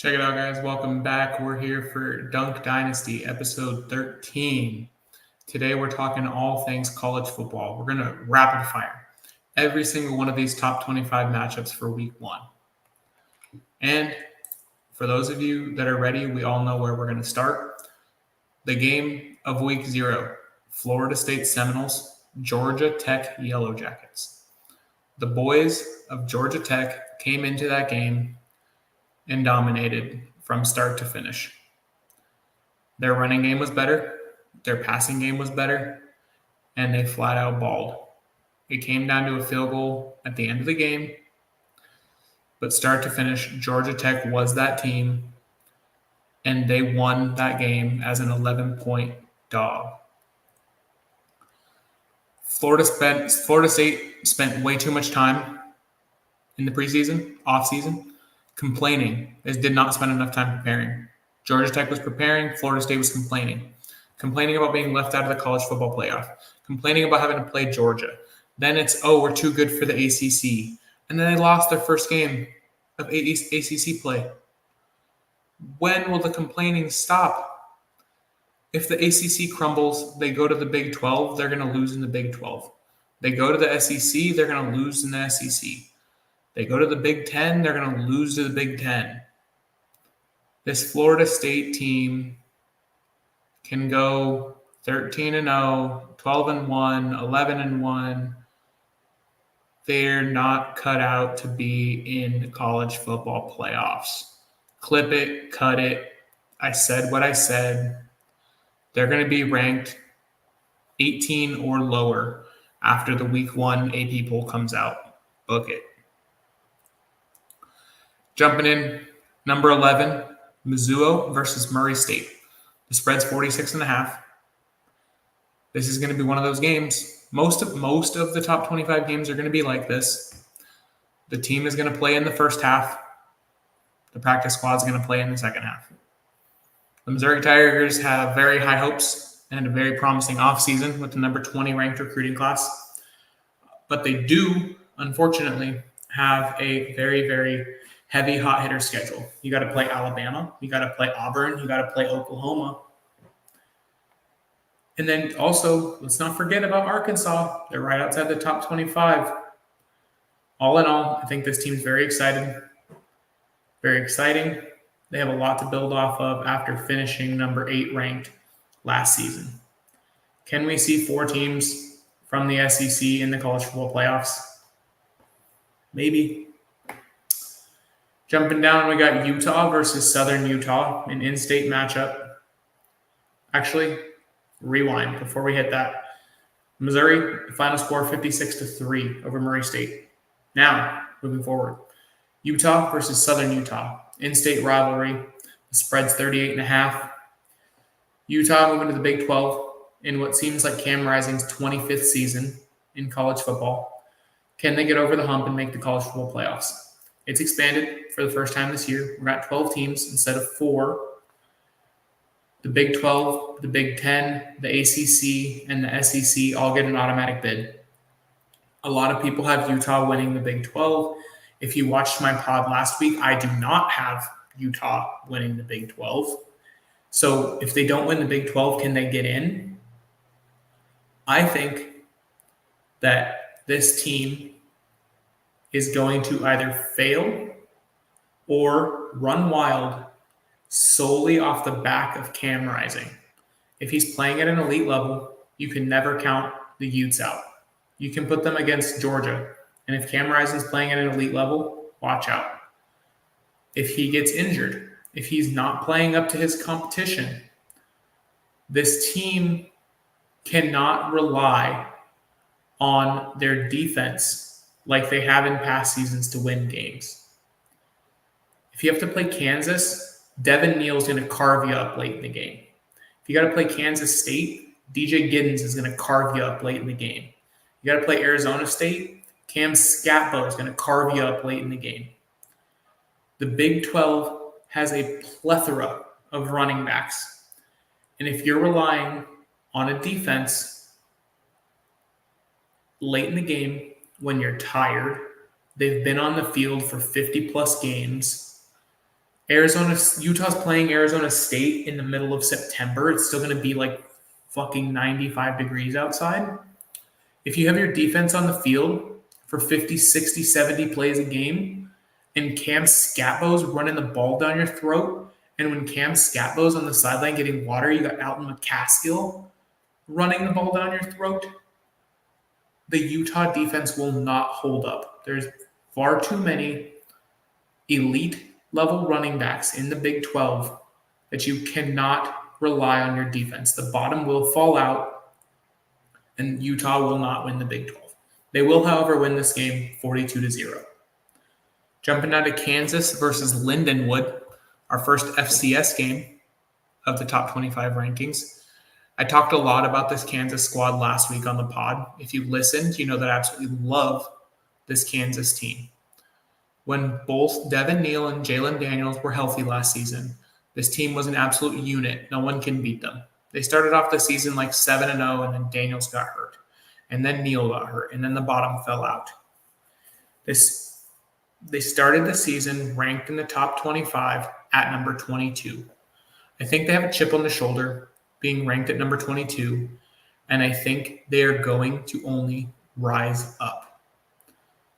Check it out, guys. Welcome back. We're here for Dunk Dynasty, episode 13. Today, we're talking all things college football. We're going to rapid fire every single one of these top 25 matchups for week one. And for those of you that are ready, we all know where we're going to start. The game of week 0, Florida State Seminoles, Georgia Tech Yellow Jackets. The boys of Georgia Tech came into that game and dominated from start to finish. Their running game was better, their passing game was better, and they flat out balled. It came down to a field goal at the end of the game, but start to finish, Georgia Tech was that team, and they won that game as an 11-point dog. Florida State spent way too much time in the preseason, off-season, complaining. They did not spend enough time preparing. Georgia Tech was preparing. Florida State was complaining. Complaining about being left out of the college football playoff. Complaining about having to play Georgia. Then it's, we're too good for the ACC. And then they lost their first game of ACC play. When will the complaining stop? If the ACC crumbles, they go to the Big 12, they're going to lose in the Big 12. They go to the SEC, they're going to lose in the SEC. They go to the Big 10, they're going to lose to the Big 10. This Florida State team can go 13-0, 12-1, 11-1. They're not cut out to be in college football playoffs. Clip it, cut it. I said what I said. They're going to be ranked 18 or lower after the week 1 AP poll comes out. Book it. Jumping in, number 11, Mizzou versus Murray State. The spread's 46.5. This is going to be one of those games. Most of the top 25 games are going to be like this. The team is going to play in the first half. The practice squad is going to play in the second half. The Missouri Tigers have very high hopes and a very promising offseason with the number 20 ranked recruiting class. But they do, unfortunately, have a very, very heavy hot hitter schedule. You got to play Alabama. You got to play Auburn. You got to play Oklahoma. And then also, let's not forget about Arkansas. They're right outside the top 25. All in all, I think this team's very excited. Very exciting. They have a lot to build off of after finishing number 8 ranked last season. Can we see 4 teams from the SEC in the college football playoffs? Maybe. Jumping down, we got Utah versus Southern Utah, an in-state matchup. Actually, rewind before we hit that. Missouri, final score 56-3 over Murray State. Now, moving forward. Utah versus Southern Utah, in-state rivalry. The spread's 38.5. Utah moving to the Big 12 in what seems like Cam Rising's 25th season in college football. Can they get over the hump and make the college football playoffs? It's expanded for the first time this year. We're at 12 teams instead of 4. The Big 12, the Big 10, the ACC, and the SEC all get an automatic bid. A lot of people have Utah winning the Big 12. If you watched my pod last week, I do not have Utah winning the Big 12. So if they don't win the Big 12, can they get in? I think that this team is going to either fail or run wild solely off the back of Cam Rising. If he's playing at an elite level, you can never count the Utes out. You can put them against Georgia. And if Cam Rising's playing at an elite level, watch out. If he gets injured, if he's not playing up to his competition, this team cannot rely on their defense like they have in past seasons to win games. If you have to play Kansas, Devin Neal's going to carve you up late in the game. If you got to play Kansas State, DJ Giddens is going to carve you up late in the game. You got to play Arizona State, Cam Scatbo is going to carve you up late in the game. The Big 12 has a plethora of running backs. And if you're relying on a defense late in the game, when you're tired, they've been on the field for 50-plus games, Utah's playing Arizona State in the middle of September. It's still going to be like fucking 95 degrees outside. If you have your defense on the field for 50, 60, 70 plays a game, and Cam Scatbo's running the ball down your throat, and when Cam Scatbo's on the sideline getting water, you got Alton McCaskill running the ball down your throat, the Utah defense will not hold up. There's far too many elite level running backs in the Big 12 that you cannot rely on your defense. The bottom will fall out, and Utah will not win the Big 12. They will, however, win this game 42-0. Jumping down to Kansas versus Lindenwood, our first FCS game of the top 25 rankings. I talked a lot about this Kansas squad last week on the pod. If you listened, you know that I absolutely love this Kansas team. When both Devin Neal and Jalen Daniels were healthy last season, this team was an absolute unit. No one can beat them. They started off the season like 7-0, and then Daniels got hurt. And then Neal got hurt, and then the bottom fell out. They started the season ranked in the top 25 at number 22. I think they have a chip on the shoulder being ranked at number 22, and I think they are going to only rise up.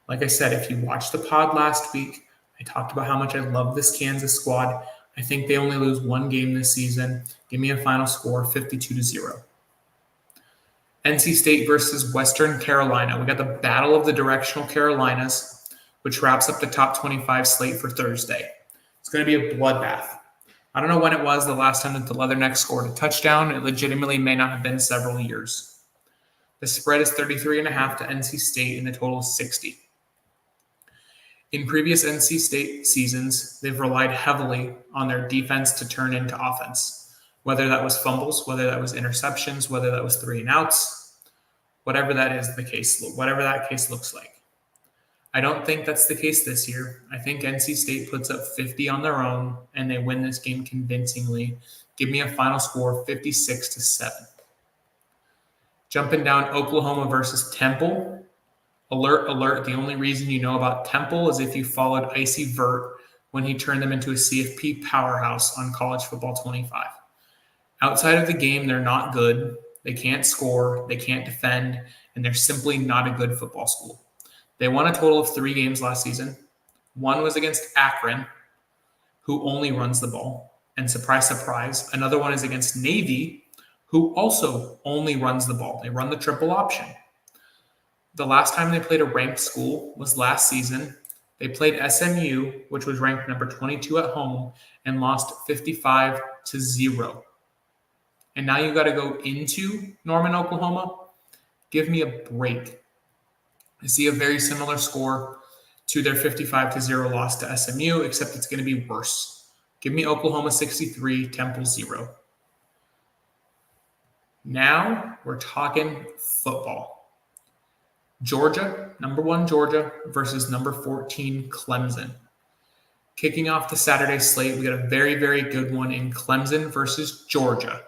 Like I said, if you watched the pod last week, I talked about how much I love this Kansas squad. I think they only lose one game this season. Give me a final score, 52-0. NC State versus Western Carolina. We got the Battle of the Directional Carolinas, which wraps up the top 25 slate for Thursday. It's going to be a bloodbath. I don't know when it was the last time that the Leathernecks scored a touchdown. It legitimately may not have been several years. The spread is 33.5 to NC State, and the total is 60. In previous NC State seasons, they've relied heavily on their defense to turn into offense, whether that was fumbles, whether that was interceptions, whether that was 3 and outs, whatever that is the case, whatever that case looks like. I don't think that's the case this year. I think NC State puts up 50 on their own, and they win this game convincingly. Give me a final score, 56-7. Jumping down, Oklahoma versus Temple. Alert, alert. The only reason you know about Temple is if you followed Icy Vert when he turned them into a CFP powerhouse on College Football 25. Outside of the game, they're not good. They can't score. They can't defend. And they're simply not a good football school. They won a total of 3 games last season. One was against Akron, who only runs the ball. And surprise, surprise, another one is against Navy, who also only runs the ball. They run the triple option. The last time they played a ranked school was last season. They played SMU, which was ranked number 22 at home, and lost 55-0. And now you got to go into Norman, Oklahoma. Give me a break. I see a very similar score to their 55-0 loss to SMU, except it's going to be worse. Give me Oklahoma 63, Temple 0. Now we're talking football. Georgia, number 1 Georgia versus number 14 Clemson. Kicking off the Saturday slate, we got a very, very good one in Clemson versus Georgia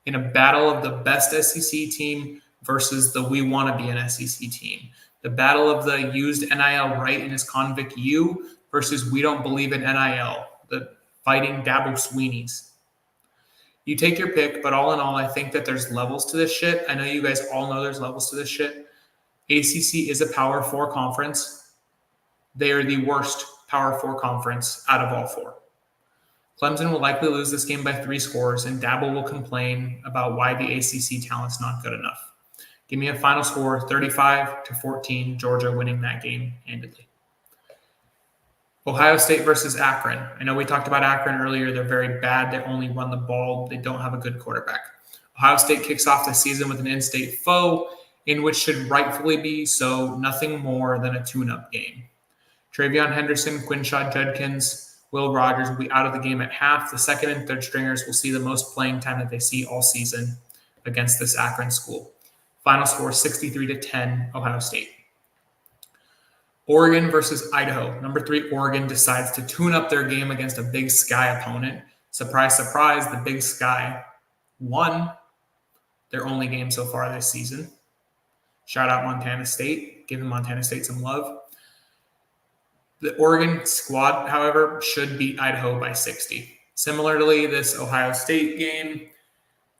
in a battle of the best SEC team versus the we want to be an SEC team. The battle of the used NIL right in his convict U versus we don't believe in NIL, the fighting Dabo Sweeneys. You take your pick, but all in all, I think that there's levels to this shit. I know you guys all know there's levels to this shit. ACC is a Power 4 conference. They are the worst Power 4 conference out of all 4. Clemson will likely lose this game by 3 scores, and Dabo will complain about why the ACC talent's not good enough. Give me a final score, 35-14, Georgia winning that game handedly. Ohio State versus Akron. I know we talked about Akron earlier. They're very bad. They only run the ball. They don't have a good quarterback. Ohio State kicks off the season with an in-state foe, in which should rightfully be so nothing more than a tune-up game. Travion Henderson, Quinshad Judkins, Will Rogers will be out of the game at half. The second and third stringers will see the most playing time that they see all season against this Akron school. Final score, 63-10, Ohio State. Oregon versus Idaho. Number 3, Oregon decides to tune up their game against a Big Sky opponent. Surprise, surprise, the Big Sky won their only game so far this season. Shout out Montana State. Giving Montana State some love. The Oregon squad, however, should beat Idaho by 60. Similarly, this Ohio State game,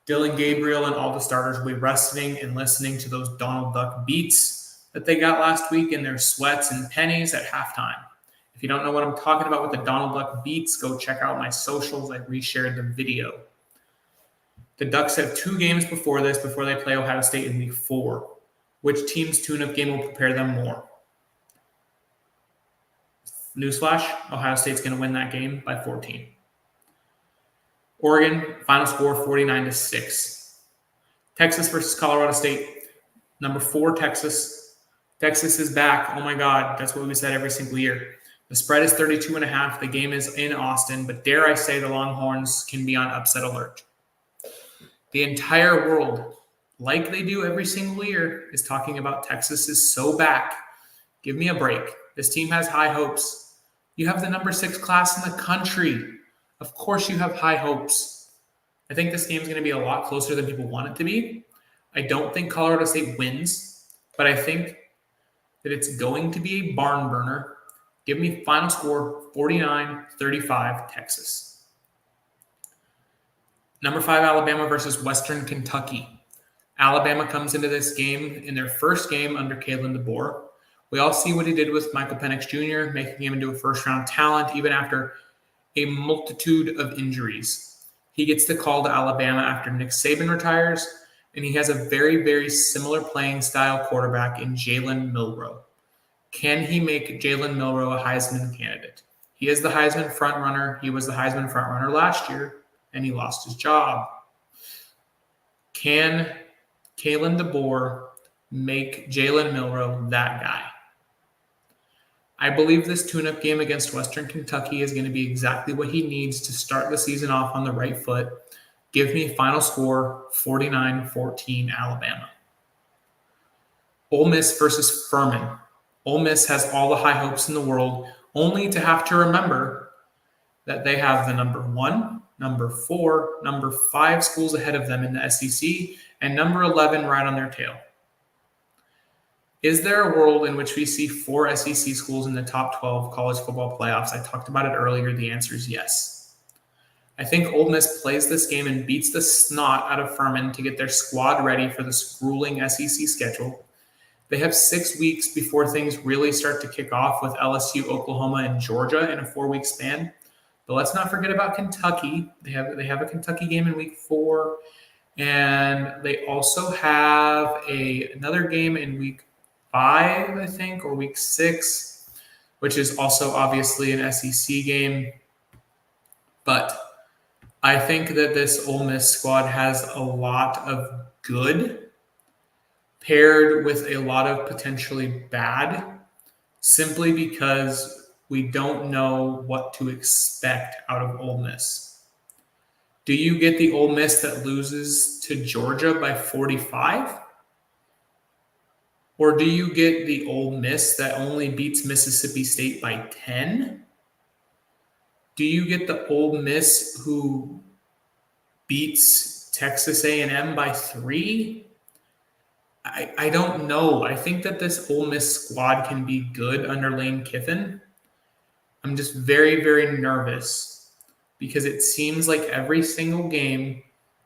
Dylan Gabriel and all the starters will be resting and listening to those Donald Duck beats that they got last week in their sweats and pennies at halftime. If you don't know what I'm talking about with the Donald Duck beats, go check out my socials. I reshared the video. The Ducks have 2 games before they play Ohio State in week 4. Which team's tune-up game will prepare them more? Newsflash, Ohio State's going to win that game by 14. Oregon, final score 49-6. Texas versus Colorado State. Number 4, Texas. Texas is back. Oh my God, that's what we said every single year. The spread is 32.5. The game is in Austin, but dare I say the Longhorns can be on upset alert. The entire world, like they do every single year, is talking about Texas is so back. Give me a break. This team has high hopes. You have the number 6 class in the country. Of course you have high hopes. I think this game is going to be a lot closer than people want it to be. I don't think Colorado State wins, but I think that it's going to be a barn burner. Give me final score 49-35 Texas. Number 5, Alabama versus Western Kentucky. Alabama comes into this game in their first game under Kalen DeBoer. We all see what he did with Michael Penix Jr., making him into a first-round talent, even after a multitude of injuries. He gets the call to Alabama after Nick Saban retires, and he has a very, very similar playing style quarterback in Jalen Milroe. Can he make Jalen Milroe a Heisman candidate? He is the Heisman frontrunner. He was the Heisman frontrunner last year, and he lost his job. Can Kalen DeBoer make Jalen Milroe that guy? I believe this tune-up game against Western Kentucky is going to be exactly what he needs to start the season off on the right foot. Give me final score 49-14 Alabama. Ole Miss versus Furman. Ole Miss has all the high hopes in the world, only to have to remember that they have the number 1, number 4, number 5 schools ahead of them in the SEC, and number 11 right on their tail. Is there a world in which we see 4 SEC schools in the top 12 college football playoffs? I talked about it earlier. The answer is yes. I think Ole Miss plays this game and beats the snot out of Furman to get their squad ready for the grueling SEC schedule. They have 6 weeks before things really start to kick off with LSU, Oklahoma, and Georgia in a 4-week span. But let's not forget about Kentucky. They have a Kentucky game in week 4, and they also have another game in week 5, I think, or week 6, which is also obviously an SEC game. But I think that this Ole Miss squad has a lot of good paired with a lot of potentially bad, simply because we don't know what to expect out of Ole Miss. Do you get the Ole Miss that loses to Georgia by 45? Or do you get the Ole Miss that only beats Mississippi State by 10? Do you get the Ole Miss who beats Texas A&M by 3? I don't know. I think that this Ole Miss squad can be good under Lane Kiffin. I'm just very, very nervous because it seems like every single game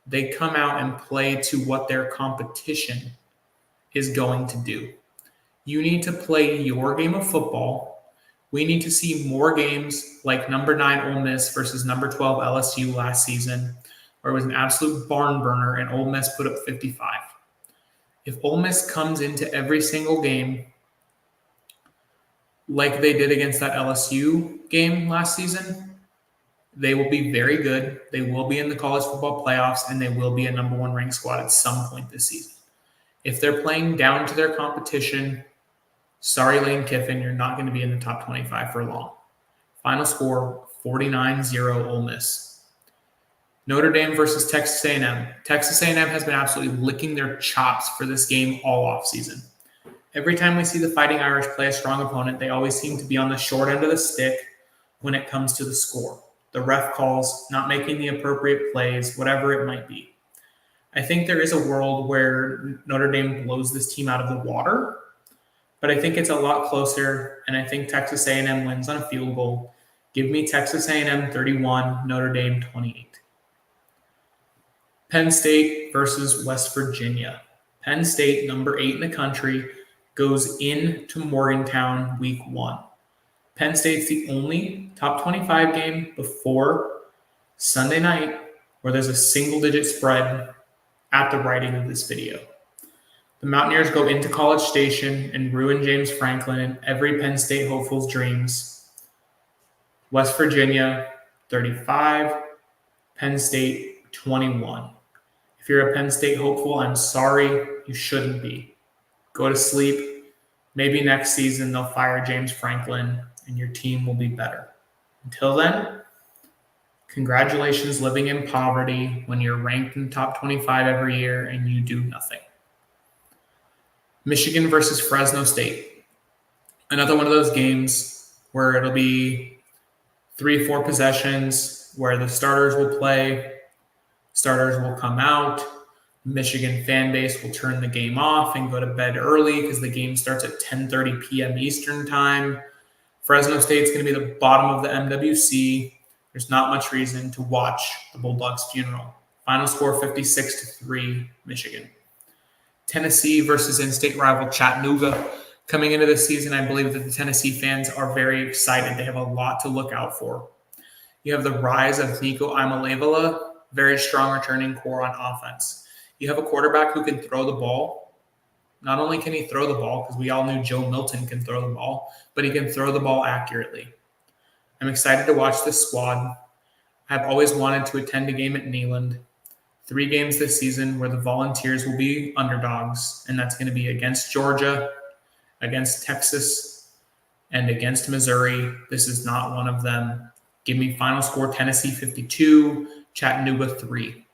they come out and play to what their competition is going to do. You need to play your game of football. We need to see more games like number 9 Ole Miss versus number 12 LSU last season, where it was an absolute barn burner and Ole Miss put up 55. If Ole Miss comes into every single game like they did against that LSU game last season, they will be very good. They will be in the college football playoffs, and they will be a number 1 ranked squad at some point this season. If they're playing down to their competition, sorry, Lane Kiffin, you're not going to be in the top 25 for long. Final score, 49-0 Ole Miss. Notre Dame versus Texas A&M. Texas A&M has been absolutely licking their chops for this game all offseason. Every time we see the Fighting Irish play a strong opponent, they always seem to be on the short end of the stick when it comes to the score. The ref calls, not making the appropriate plays, whatever it might be. I think there is a world where Notre Dame blows this team out of the water, but I think it's a lot closer, and I think Texas A&M wins on a field goal. Give me Texas A&M 31, Notre Dame 28. Penn State versus West Virginia. Penn State, number 8 in the country, goes into Morgantown week 1. Penn State's the only top 25 game before Sunday night where there's a single-digit spread at the writing of this video. The Mountaineers go into College Station and ruin James Franklin and every Penn State hopeful's dreams. West Virginia, 35. Penn State, 21. If you're a Penn State hopeful, I'm sorry, you shouldn't be. Go to sleep. Maybe next season they'll fire James Franklin and your team will be better. Until then, congratulations living in poverty when you're ranked in the top 25 every year and you do nothing. Michigan versus Fresno State. Another one of those games where it'll be 3-4 possessions where the starters will play, starters will come out, Michigan fan base will turn the game off and go to bed early because the game starts at 10:30 p.m. Eastern time. Fresno State's going to be the bottom of the MWC. There's not much reason to watch the Bulldogs' funeral. Final score 56-3, Michigan. Tennessee versus in-state rival Chattanooga. Coming into this season, I believe that the Tennessee fans are very excited. They have a lot to look out for. You have the rise of Nico Imalevala, very strong returning core on offense. You have a quarterback who can throw the ball. Not only can he throw the ball, because we all knew Joe Milton can throw the ball, but he can throw the ball accurately. I'm excited to watch this squad. I've always wanted to attend a game at Neyland. 3 games this season where the Volunteers will be underdogs, and that's going to be against Georgia, against Texas, and against Missouri. This is not one of them. Give me final score Tennessee 52, Chattanooga 3.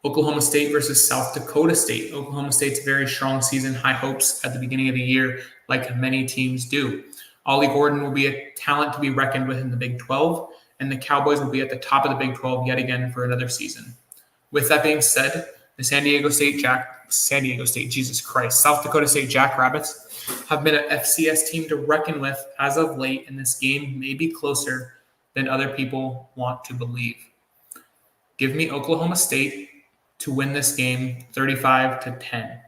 Oklahoma State versus South Dakota State. Oklahoma State's a very strong season, high hopes at the beginning of the year, like many teams do. Ollie Gordon will be a talent to be reckoned with in the Big 12, and the Cowboys will be at the top of the Big 12 yet again for another season. With that being said, the South Dakota State Jackrabbits have been an FCS team to reckon with as of late, and this game may be closer than other people want to believe. Give me Oklahoma State to win this game 35-10.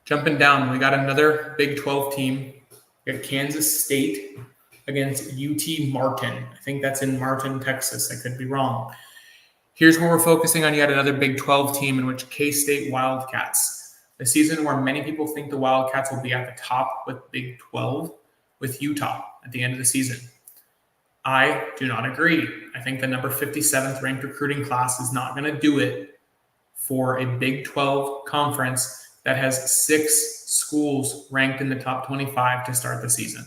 Jumping down, we got another Big 12 team. We got Kansas State against UT Martin. I think that's in Martin, Texas. I could be wrong. Here's where we're focusing on yet another Big 12 team in which K-State Wildcats. The season where many people think the Wildcats will be at the top with Big 12 with Utah at the end of the season. I do not agree. I think the number 57th ranked recruiting class is not going to do it for a Big 12 conference that has 6 schools ranked in the top 25 to start the season.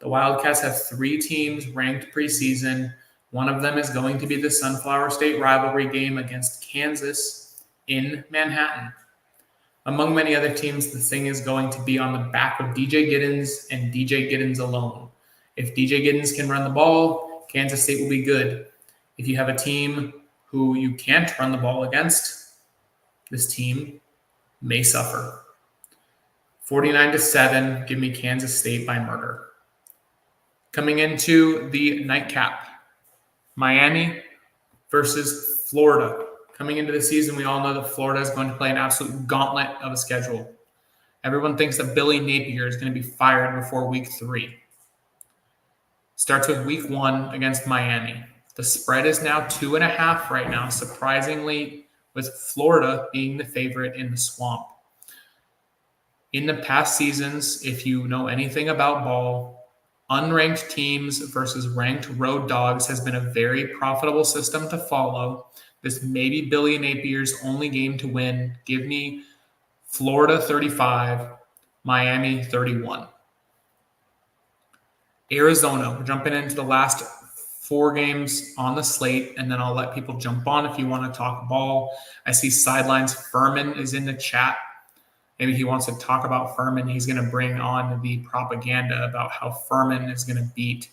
The Wildcats have 3 teams ranked preseason. One of them is going to be the Sunflower State rivalry game against Kansas in Manhattan. Among many other teams, the thing is going to be on the back of DJ Giddens and DJ Giddens alone. If DJ Giddens can run the ball, Kansas State will be good. If you have a team who you can't run the ball against, this team may suffer. 49-7, give me Kansas State by murder. Coming into the nightcap, Miami versus Florida. Coming into the season, we all know that Florida is going to play an absolute gauntlet of a schedule. Everyone thinks that Billy Napier is going to be fired before week 3. Starts with week 1 against Miami. The spread is now 2.5 right now, surprisingly, with Florida being the favorite in the swamp. In the past seasons, if you know anything about ball, unranked teams versus ranked road dogs has been a very profitable system to follow. This may be Billy Napier's only game to win. Give me Florida 35, Miami 31. Arizona, we're jumping into the last 4 games on the slate, and then I'll let people jump on if you want to talk ball. I see Sidelines Furman is in the chat. Maybe he wants to talk about Furman. He's going to bring on the propaganda about how Furman is going to beat,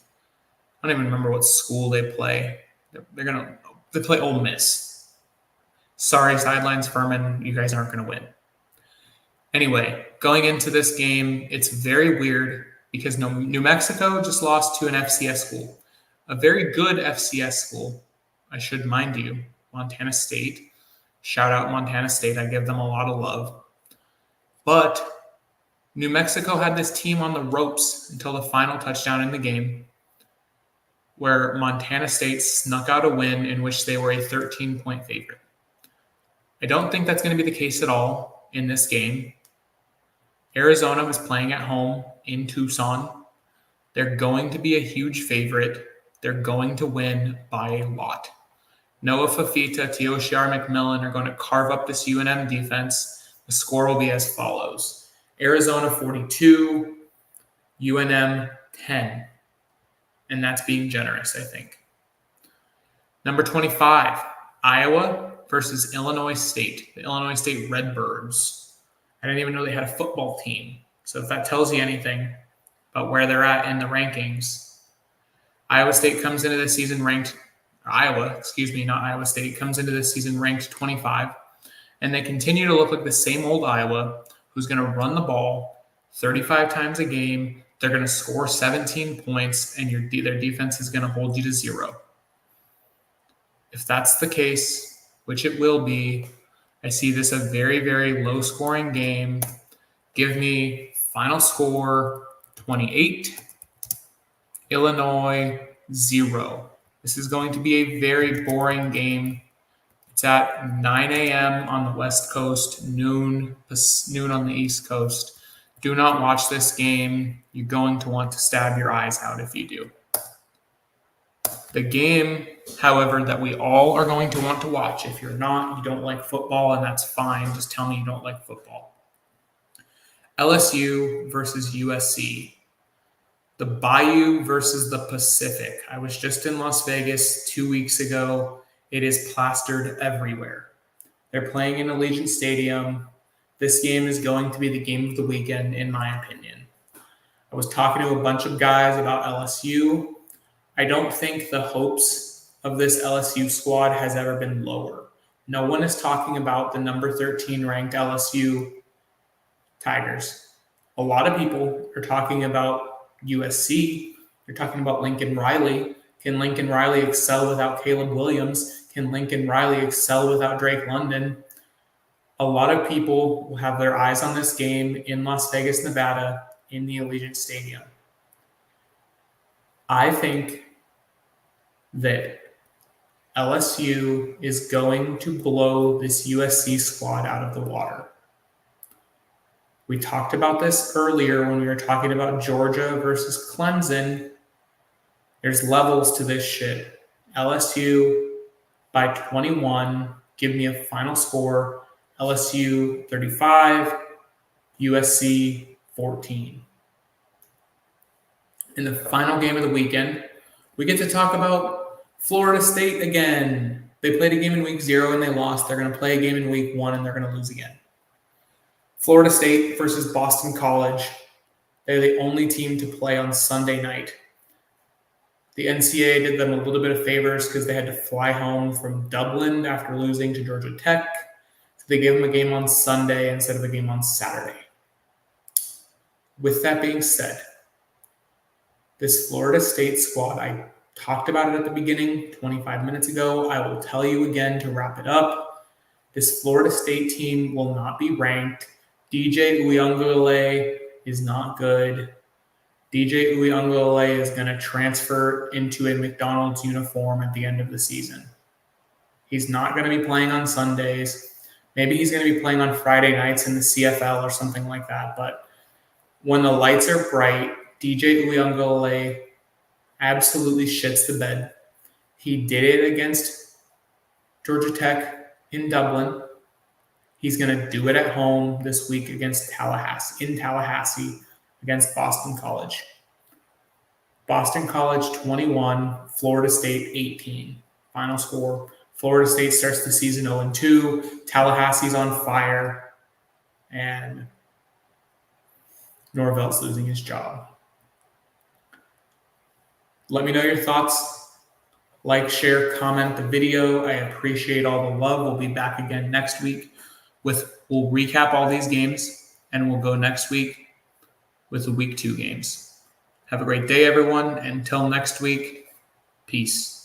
I don't even remember what school they play. They play Ole Miss. Sorry, Sidelines Furman, you guys aren't going to win. Anyway, going into this game, it's very weird because New Mexico just lost to an FCS school, a very good FCS school, I should mind you, Montana State. Shout out Montana State. I give them a lot of love. But New Mexico had this team on the ropes until the final touchdown in the game, where Montana State snuck out a win in which they were a 13-point favorite. I don't think that's going to be the case at all in this game. Arizona was playing at home in Tucson. They're going to be a huge favorite. They're going to win by a lot. Noah Fafita, Teoshiar McMillan are going to carve up this UNM defense. The score will be as follows. Arizona 42, UNM 10. And that's being generous, I think. Number 25, Iowa versus Illinois State. The Illinois State Redbirds. I didn't even know they had a football team. So if that tells you anything about where they're at in the rankings, Iowa State comes into this season ranked, Iowa State comes into this season ranked 25. And they continue to look like the same old Iowa who's going to run the ball 35 times a game. They're going to score 17 points, and their defense is going to hold you to 0. If that's the case, which it will be, I see this a very, very low-scoring game. Give me final score 28, Illinois 0. This is going to be a very boring game. It's at 9 a.m. on the West Coast, noon on the East Coast. Do not watch this game. You're going to want to stab your eyes out if you do. The game, however, that we all are going to want to watch, if you're not, you don't like football, and that's fine. Just tell me you don't like football. LSU versus USC. The Bayou versus the Pacific. I was just in Las Vegas 2 weeks ago. It is plastered everywhere. They're playing in Allegiant Stadium. This game is going to be the game of the weekend, in my opinion. I was talking to a bunch of guys about LSU. I don't think the hopes of this LSU squad has ever been lower. No one is talking about the number 13 ranked LSU Tigers. A lot of people are talking about USC. They're talking about Lincoln Riley. Can Lincoln Riley excel without Caleb Williams? Can Lincoln Riley excel without Drake London? A lot of people will have their eyes on this game in Las Vegas, Nevada, in the Allegiant Stadium. I think that LSU is going to blow this USC squad out of the water. We talked about this earlier when we were talking about Georgia versus Clemson. There's levels to this shit. LSU by 21. Give me a final score. LSU 35, USC 14. In the final game of the weekend, we get to talk about Florida State again. They played a game in week 0 and they lost. They're going to play a game in week 1 and they're going to lose again. Florida State versus Boston College. They're the only team to play on Sunday night. The NCAA did them a little bit of favors because they had to fly home from Dublin after losing to Georgia Tech. So they gave them a game on Sunday instead of a game on Saturday. With that being said, this Florida State squad, I talked about it at the beginning 25 minutes ago. I will tell you again to wrap it up. This Florida State team will not be ranked. DJ Uiagalelei is not good. DJ Uiagalelei is going to transfer into a McDonald's uniform at the end of the season. He's not going to be playing on Sundays. Maybe he's going to be playing on Friday nights in the CFL or something like that. But when the lights are bright, DJ Uiagalelei absolutely shits the bed. He did it against Georgia Tech in Dublin. He's going to do it at home this week against Tallahassee against Boston College. Boston College 21, Florida State 18. Final score. Florida State starts the season 0-2. Tallahassee's on fire. And Norvell's losing his job. Let me know your thoughts. Like, share, comment the video. I appreciate all the love. We'll be back again next week we'll recap all these games and we'll go next week with the week 2 games. Have a great day, everyone. Until next week, peace.